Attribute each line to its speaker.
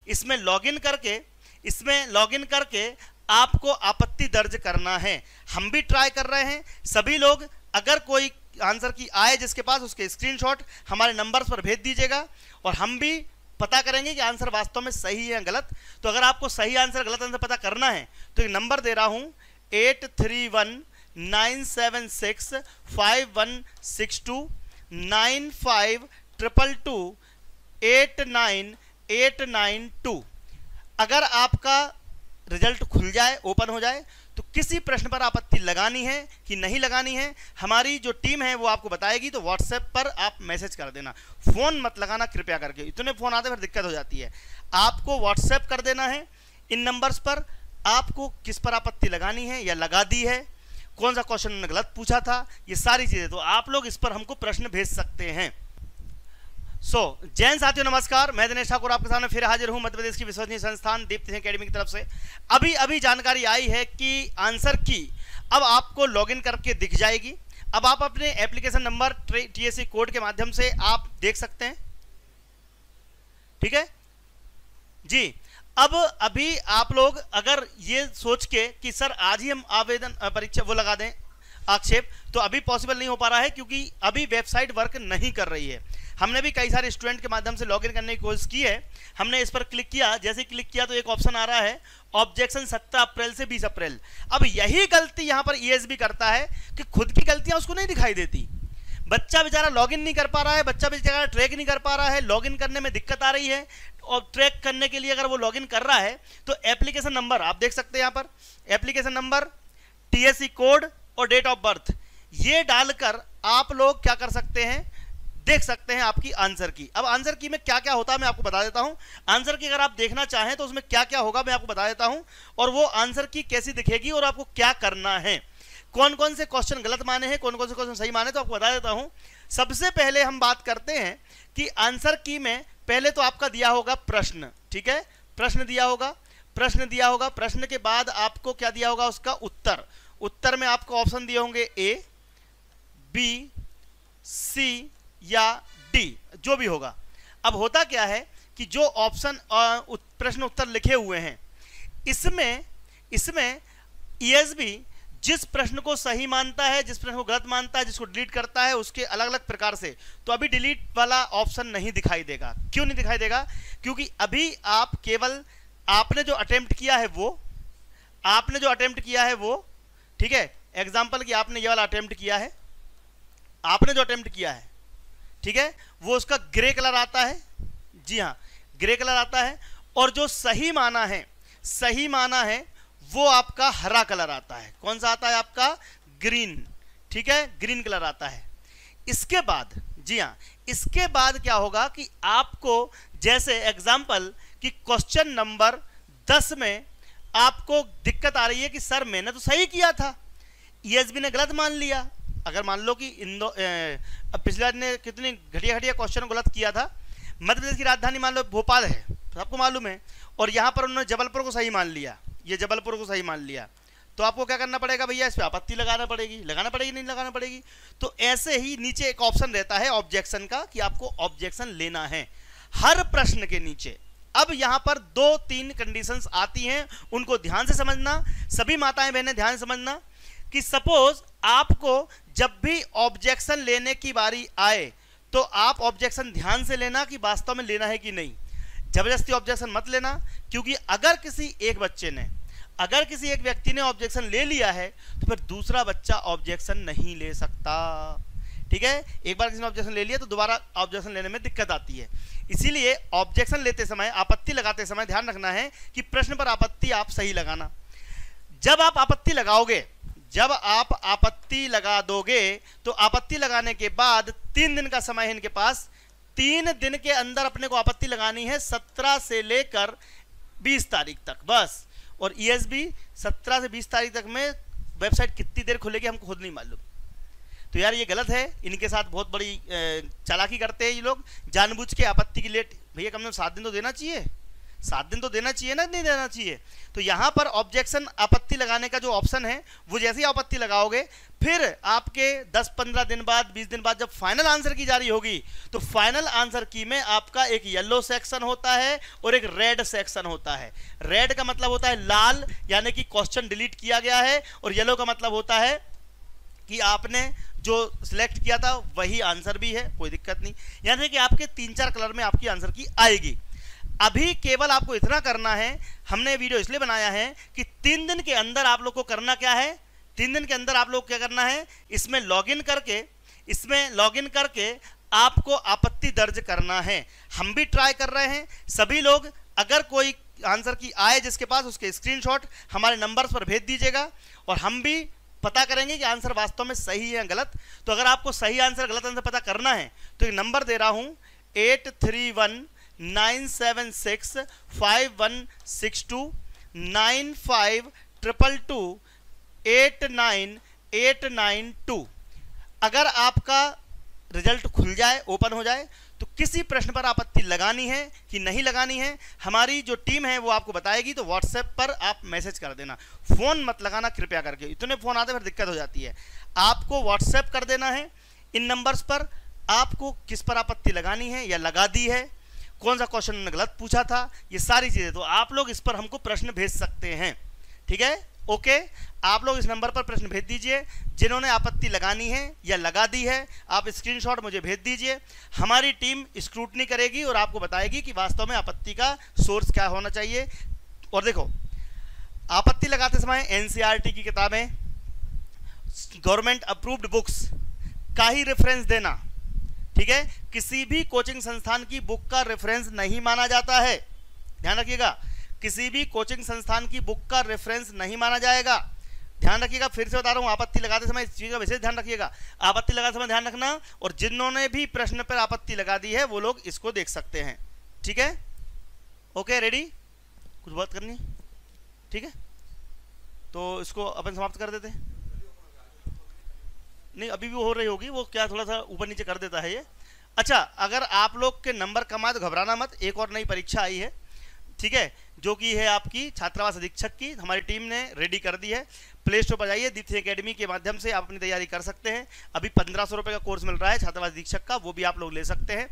Speaker 1: इसमें लॉगिन करके आपको आपत्ति दर्ज करना है। हम भी ट्राई कर रहे हैं, सभी लोग अगर कोई आंसर की आए जिसके पास, उसके स्क्रीनशॉट हमारे नंबर्स पर भेज दीजिएगा और हम भी पता करेंगे कि आंसर वास्तव में सही है या गलत। तो अगर आपको सही आंसर गलत आंसर पता करना है तो एक नंबर दे रहा हूं 8319765162 9522289892। अगर आपका रिजल्ट खुल जाए, ओपन हो जाए, तो किसी प्रश्न पर आपत्ति लगानी है कि नहीं लगानी है, हमारी जो टीम है वो आपको बताएगी। तो व्हाट्सएप पर आप मैसेज कर देना, फोन मत लगाना कृपया करके, इतने फोन आते फिर दिक्कत हो जाती है। आपको व्हाट्सएप कर देना है इन नंबर्स पर, आपको किस पर आपत्ति लगानी है या लगा दी है, कौन सा क्वेश्चन उन्होंने गलत पूछा था, ये सारी चीजें। तो आप लोग इस पर हमको प्रश्न भेज सकते हैं। जैन साथियों नमस्कार, मैं दिनेश ठाकुर आपके सामने फिर हाजिर हूं मध्य प्रदेश की विश्वसनीय संस्थान दीप्ति सिंह एकेडमी की तरफ से। अभी जानकारी आई है कि आंसर की अब आपको लॉगिन करके दिख जाएगी। अब आप अपने एप्लीकेशन नंबर टीएससी कोड के माध्यम से आप देख सकते हैं, ठीक है जी। अब अभी आप लोग अगर ये सोच के कि सर आज ही हम आवेदन परीक्षा वो लगा दें आक्षेप, तो अभी पॉसिबल नहीं हो पा रहा है क्योंकि अभी वेबसाइट वर्क नहीं कर रही है। हमने भी कई सारे स्टूडेंट के माध्यम से लॉगिन करने की कोशिश की है। हमने इस पर क्लिक किया, जैसे क्लिक किया तो एक ऑप्शन आ रहा है ऑब्जेक्शन 17 अप्रैल से 20 अप्रैल। अब यही गलती यहाँ पर ईएसबी करता है कि खुद की गलतियां उसको नहीं दिखाई देती। बच्चा बेचारा लॉगिन नहीं कर पा रहा है, बच्चा बेचारा ट्रैक नहीं कर पा रहा है, लॉगिन करने में दिक्कत आ रही है। और ट्रैक करने के लिए अगर वो लॉगिन कर रहा है तो एप्लीकेशन नंबर आप देख सकते हैं, यहाँ पर एप्लीकेशन नंबर, टीएससी कोड और डेट ऑफ बर्थ, ये डालकर आप लोग क्या कर सकते हैं, देख सकते हैं आपकी आंसर की। अब आंसर की में क्या क्या होता है मैं आपको बता देता हूं। आंसर की अगर आप देखना चाहें तो उसमें क्या क्या होगा मैं आपको बता देता हूं, और वो आंसर की कैसी दिखेगी और आपको क्या करना है, कौन कौन से क्वेश्चन गलत माने हैं, कौन कौन से क्वेश्चन सही माने, तो आपको बता देता हूं। सबसे पहले हम बात करते हैं कि आंसर की में पहले तो आपका दिया होगा प्रश्न, ठीक है, प्रश्न दिया होगा, प्रश्न के बाद आपको क्या दिया होगा, उसका उत्तर में आपको ऑप्शन दिए होंगे ए, बी, सी या डी, जो भी होगा। अब होता क्या है कि जो ऑप्शन प्रश्न उत्तर लिखे हुए हैं इसमें ईएसबी जिस प्रश्न को सही मानता है, जिस प्रश्न को गलत मानता है, जिसको डिलीट करता है, उसके अलग अलग प्रकार से। तो अभी डिलीट वाला ऑप्शन नहीं दिखाई देगा। क्यों नहीं दिखाई देगा? क्योंकि अभी आप केवल आपने जो अटेम्प्ट किया है वो, ठीक है, एग्जाम्पल कि आपने ये वाला अटेम्प्ट किया है, ठीक है, वो उसका ग्रे कलर आता है, जी हाँ ग्रे कलर आता है, और जो सही माना है वो आपका हरा कलर आता है। कौन सा आता है आपका? ग्रीन, ठीक है, ग्रीन कलर आता है। इसके बाद, जी हाँ, इसके बाद क्या होगा कि आपको जैसे एग्जाम्पल कि क्वेश्चन नंबर 10 में आपको दिक्कत आ रही है कि सर मैंने तो सही किया था, ईएसबी ने गलत मान लिया। अगर मान लो कि पिछले बार ने कितनी घटिया क्वेश्चन गलत किया था। मध्य प्रदेश की राजधानी मान लो भोपाल है, सबको मालूम है, और यहाँ पर उन्होंने जबलपुर को सही मान लिया, ये जबलपुर को सही मान लिया, तो आपको क्या करना पड़ेगा भैया? इस पर आपत्ति लगाना पड़ेगी, नहीं लगाना पड़ेगी। तो ऐसे ही नीचे एक ऑप्शन रहता है ऑब्जेक्शन का, कि आपको ऑब्जेक्शन लेना है हर प्रश्न के नीचे। अब यहाँ पर 2-3 कंडीशंस आती हैं, उनको ध्यान से समझना, सभी माताएं बहनें ध्यान से समझना कि सपोज आपको जब भी ऑब्जेक्शन लेने की बारी आए तो आप ऑब्जेक्शन ध्यान से लेना कि वास्तव में लेना है कि नहीं। जबरदस्ती ऑब्जेक्शन मत लेना, क्योंकि अगर किसी एक व्यक्ति ने ऑब्जेक्शन ले लिया है तो फिर दूसरा बच्चा ऑब्जेक्शन नहीं ले सकता, ठीक है। एक बार किसी ने ऑब्जेक्शन ले लिया तो दोबारा ऑब्जेक्शन लेने में दिक्कत आती है। इसीलिए ऑब्जेक्शन लेते समय, आपत्ति लगाते समय ध्यान रखना है कि प्रश्न पर आपत्ति आप सही लगाना। जब आप आपत्ति लगा दोगे तो आपत्ति लगाने के बाद 3 दिन का समय है इनके पास। 3 दिन के अंदर अपने को आपत्ति लगानी है 17 से लेकर 20 तारीख तक बस। और ईएसबी 17 से 20 तारीख तक में वेबसाइट कितनी देर खुलेगी हमको खुद नहीं मालूम। तो यार ये गलत है, इनके साथ बहुत बड़ी चालाकी करते हैं ये लोग, जानबूझ के आपत्ति की लेट। भैया कम से कम 7 दिन तो देना चाहिए, 7 दिन तो देना चाहिए ना, नहीं देना चाहिए। तो यहाँ पर ऑब्जेक्शन आपत्ति लगाने का जो ऑप्शन है वो जैसे ही आपत्ति लगाओगे फिर आपके 10-15 दिन बाद 20 दिन बाद जब फाइनल आंसर की जारी होगी तो फाइनल आंसर की में आपका एक येलो सेक्शन होता है और एक रेड सेक्शन होता है। रेड का मतलब होता है लाल, यानी कि क्वेश्चन डिलीट किया गया है, और येलो का मतलब होता है कि आपने जो सिलेक्ट किया था वही आंसर भी है, कोई दिक्कत नहीं। यानी कि आपके 3-4 कलर में आपकी आंसर की आएगी। अभी केवल आपको इतना करना है, हमने वीडियो इसलिए बनाया है कि 3 दिन के अंदर आप लोग को करना क्या है, 3 दिन के अंदर आप लोग क्या करना है, इसमें लॉगिन करके आपको आपत्ति दर्ज करना है। हम भी ट्राई कर रहे हैं, सभी लोग अगर कोई आंसर की आए जिसके पास, उसके स्क्रीनशॉट हमारे नंबर्स पर भेज दीजिएगा और हम भी पता करेंगे कि आंसर वास्तव में सही है या गलत। तो अगर आपको सही आंसर गलत आंसर पता करना है तो एक नंबर दे रहा हूं 8319765162 9522289892। अगर आपका रिजल्ट खुल जाए, ओपन हो जाए, तो किसी प्रश्न पर आपत्ति लगानी है कि नहीं लगानी है, हमारी जो टीम है वो आपको बताएगी। तो व्हाट्सएप पर आप मैसेज कर देना, फोन मत लगाना कृपया करके, इतने फोन आते फिर दिक्कत हो जाती है। आपको व्हाट्सएप कर देना है इन नंबर्स पर, आपको किस पर आपत्ति लगानी है या लगा दी है, कौन सा क्वेश्चन उन्होंने गलत पूछा था, ये सारी चीजें। तो आप लोग इस पर हमको प्रश्न भेज सकते हैं, ठीक है, ओके। आप लोग इस नंबर पर प्रश्न भेज दीजिए, जिन्होंने आपत्ति लगानी है या लगा दी है आप स्क्रीनशॉट मुझे भेज दीजिए। हमारी टीम स्क्रूटनी करेगी और आपको बताएगी कि वास्तव में आपत्ति का सोर्स क्या होना चाहिए। और देखो, आपत्ति लगाते समय एनसीईआरटी की किताबें, गवर्नमेंट अप्रूव्ड बुक्स का ही रेफरेंस देना, ठीक है। किसी भी कोचिंग संस्थान की बुक का रेफरेंस नहीं माना जाता है, ध्यान रखिएगा। किसी भी कोचिंग संस्थान की बुक का रेफरेंस नहीं माना जाएगा, ध्यान रखिएगा। फिर से बता रहा हूं, आपत्ति लगाते समय इस चीज का विशेष ध्यान रखिएगा। आपत्ति लगाते समय ध्यान रखना, और जिन्होंने भी प्रश्न पर आपत्ति लगा दी है वो लोग इसको देख सकते हैं, ठीक है, ओके। रेडी, कुछ बात करनी, ठीक है, तो इसको अपन समाप्त कर देते हैं। नहीं, अभी भी हो रही होगी, वो क्या थोड़ा सा ऊपर नीचे कर देता है ये। अच्छा, अगर आप लोग के नंबर कम आए तो घबराना मत, एक और नई परीक्षा आई है, ठीक है, जो कि है आपकी छात्रावास अधीक्षक की, हमारी टीम ने रेडी कर दी है। प्ले स्टोर पर जाइए, दीप्ति एकेडमी के माध्यम से आप अपनी तैयारी कर सकते हैं। अभी 1500 रुपये का कोर्स मिल रहा है छात्रावास अधीक्षक का, वो भी आप लोग ले सकते हैं।